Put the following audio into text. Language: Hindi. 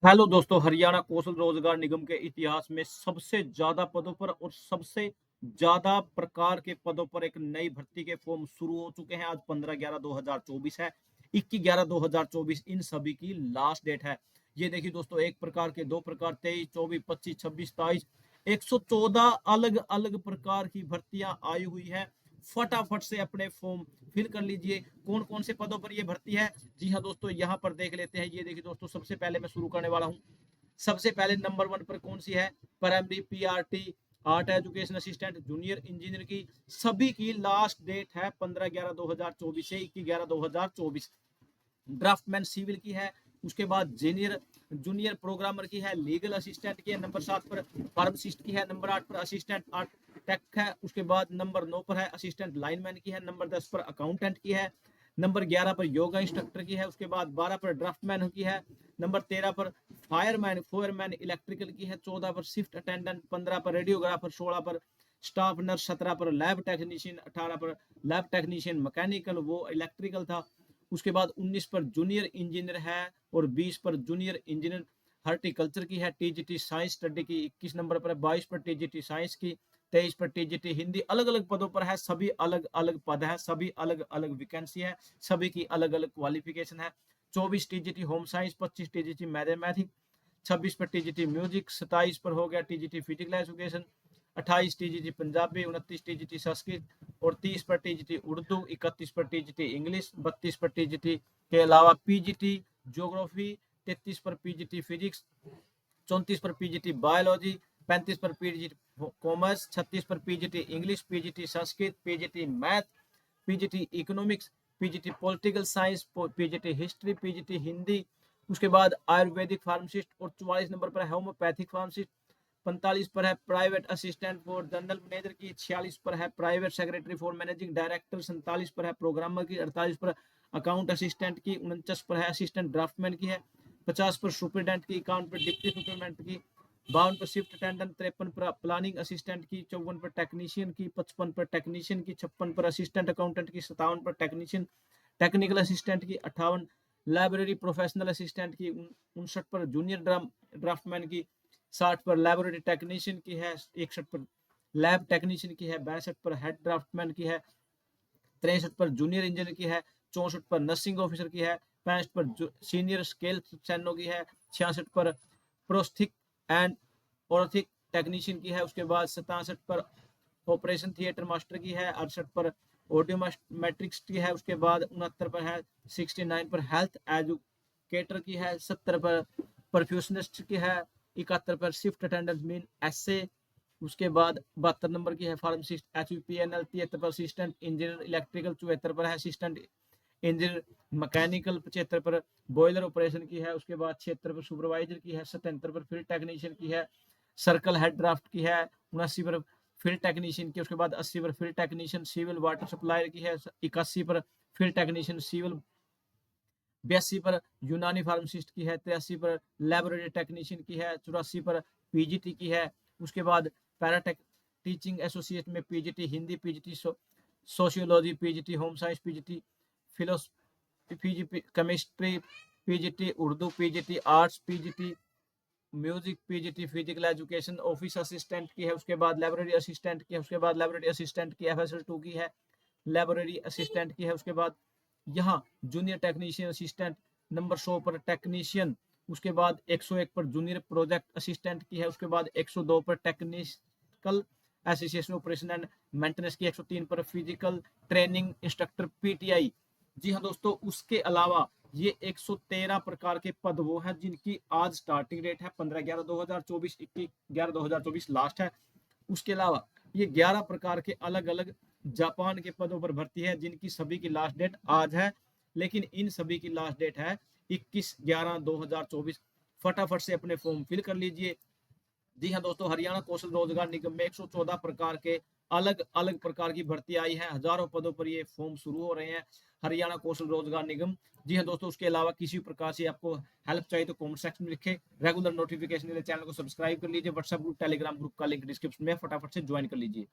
हेलो दोस्तों, हरियाणा कौशल रोजगार निगम के इतिहास में सबसे ज्यादा पदों पर और सबसे ज्यादा प्रकार के पदों पर एक नई भर्ती के फॉर्म शुरू हो चुके हैं। आज 15/11/2024 है। 21/11/2024 इन सभी की लास्ट डेट है। ये देखिए दोस्तों, एक प्रकार के, दो प्रकार, 23, 24, 25, 26, 27, 114 अलग अलग प्रकार की भर्तियां आई हुई है। फटाफट से अपने फॉर्म फिल कर लीजिए। कौन कौन से पदों पर यह भर्ती है, जी हाँ दोस्तों, यहाँ पर देख लेते हैं। ये देखिए दोस्तों, सबसे पहले मैं शुरू करने वाला हूँ। सबसे पहले नंबर 1 पर कौन सी है? Primary PRT art education assistant junior engineer की सभी की लास्ट डेट है 15/11/2024 से 21/11/2024। ड्राफ्टमैन सिविल की है। उसके बाद जूनियर जूनियर प्रोग्रामर की है। लीगल असिस्टेंट की है। नंबर 7 पर फार्मासिस्ट की है। नंबर 8 पर असिस्टेंट आर्किटेक्ट है। उसके बाद नंबर 9 पर है असिस्टेंट लाइनमैन की है। नंबर 10 पर अकाउंटेंट की है। नंबर 11 पर योगा इंस्ट्रक्टर की है। उसके बाद 12 पर ड्राफ्टमैन की है। नंबर 13 पर फायरमैन इलेक्ट्रिकल की है। 14 पर शिफ्ट अटेंडेंट। 15 पर रेडियोग्राफर। 16 पर स्टाफ नर्स। 17 पर लैब टेक्नीशियन। 18 पर लैब टेक्नीशियन मैकेनिकल, वो इलेक्ट्रिकल था। उसके बाद 19 पर जूनियर इंजीनियर है और 20 पर जूनियर इंजीनियर हॉर्टिकल्चर की है। टीजीटी साइंस स्टडी की 21 नंबर पर है। 22 पर टीजीटी साइंस की। 23 पर टीजीटी हिंदी। अलग अलग पदों पर है। सभी अलग अलग पद है। सभी अलग अलग वैकेंसी है। सभी की अलग अलग क्वालिफिकेशन है। 24 TGT home science. 25 TGT mathematics. 26 पर टीजीटी म्यूजिक। 27 पर हो गया TGT physical education. 28 TGT Punjabi. 29 TGT Sanskrit और 30 पर टीजीटी उर्दू। 31 पर टीजीटी इंग्लिश। 32 पर टीजीटी के अलावा पीजीटी ज्योग्राफी। 33 पर पीजीटी फिजिक्स। 34 पर पीजीटी बायोलॉजी। 35 पर पीजीटी कॉमर्स। 36 पर PGT English, PGT Sanskrit, PGT math, PGT economics, PGT political science, PGT history, PGT Hindi. उसके बाद आयुर्वेदिक फार्मासिस्ट और 44 नंबर पर होम्योपैथिक फार्मासिस्ट। 45 पर है private assistant for general manager की। 46 पर है private secretary for managing director. 47 पर है प्रोग्रामर की। 48 पर अकाउंट असिस्टेंट की। 49 पर है असिस्टेंट ड्राफ्टमैन की है। 50 पर सुपरिटेंडेंट की। 51 पर डिप्टी सुपरिटेंडेंट की। 52 पर शिफ्ट अटेंडेंट। 53 पर प्लानिंग असिस्टेंट की। 54 पर टेक्नीशियन की। 55 पर टेक्नीशियन की। 56 पर असिस्टेंट अकाउंटेंट की। 57 पर टेक्नीशियन टेक्निकल असिस्टेंट की। 58 लाइब्रेरी प्रोफेशनल असिस्टेंट की। 59 पर जूनियर ड्राफ्टमैन की। 60 पर लैबोरेटरी टेक्नीशियन की है। 61 पर लैब टेक्नीशियन की है। 62 पर हेड ड्राफ्टमैन की है। 63 पर जूनियर इंजीनियर की है। 64 पर नर्सिंग ऑफिसर की है। 65 पर सीनियर स्केल सैनो की है। 66 पर प्रोस्थिक एंड ऑर्थिक टेक्नीशियन की है। उसके बाद 67 पर ऑपरेशन थिएटर मास्टर की है। 68 पर ऑडियोमेट्रिक्स की है। उसके बाद 69 पर है 69 पर हेल्थ एजुकेटर की है। 70 पर परफ्यूशनिस्ट की है। 71 पर शिफ्ट अटेंडेंट मीन एसए। उसके बाद 72 नंबर की है फार्मासिस्ट एचयूपीएनएल। 73 पर असिस्टेंट इंजीनियर इलेक्ट्रिकल। 74 पर है असिस्टेंट इंजीनियर मैकेनिकल। 75 पर बॉयलर ऑपरेशन की है। उसके बाद 76 पर सुपरवाइजर की है। 77 पर फील्ड टेक्नीशियन की है। सर्कल हेड ड्राफ्ट की है। 79 पर फील्ड टेक्नीशियन की। उसके बाद 80 पर field technician civil water supplier की है। 81 पर फील्ड टेक्नीशियन सिविल। 82 पर यूनानी फार्मासिस्ट की है। 83 पर लेबोरेटरी टेक्नीशियन की है। 84 पर पीजीटी की है। उसके बाद पैराटेक टीचिंग एसोसिएट में PGT Hindi, PGT sociology, PGT home science, PGT philosophy, PGT chemistry, PGT Urdu, PGT arts, PGT music, PGT physical education. Office assistant की है। उसके बाद लाइब्रेरी असिस्टेंट की है। उसके बाद लाइब्रेरी असिस्टेंट की FSL2 की है। लाइब्रेरी असिस्टेंट की है। उसके बाद यहाँ जूनियर टेक्नीशियन असिस्टेंट नंबर 100 पर टेक्नीशियन। उसके बाद 101 पर जूनियर प्रोजेक्ट असिस्टेंट की है। उसके बाद 102 पर technical association operation and maintenance की। 103 पर फिजिकल ट्रेनिंग इंस्ट्रक्टर PTI। जी हाँ दोस्तों, उसके अलावा ये 113 प्रकार के पद वो हैं जिनकी आज स्टार्टिंग डेट है 15/11/2024, 21/11/2024 लास्ट है। उसके अलावा ये 11 प्रकार के अलग अलग जापान के पदों पर भर्ती है जिनकी सभी की लास्ट डेट आज है। लेकिन इन सभी की लास्ट डेट है 21/11/2024। फटाफट से अपने फॉर्म फिल कर लीजिए। जी हाँ दोस्तों, हरियाणा कौशल रोजगार निगम में 114 प्रकार के अलग अलग प्रकार की भर्ती आई है। हजारों पदों पर ये फॉर्म शुरू हो रहे हैं हरियाणा कौशल रोजगार निगम। जी हाँ दोस्तों, उसके अलावा किसी प्रकार से आपको हेल्प चाहिए तो कमेंट सेक्शन में लिखे। रेगुलर नोटिफिकेशन के लिए चैनल को सब्सक्राइब कर लीजिए। व्हाट्सएप ग्रुप, टेलीग्राम ग्रुप का लिंक डिस्क्रिप्शन में, फटाफट से ज्वाइन कर लीजिए।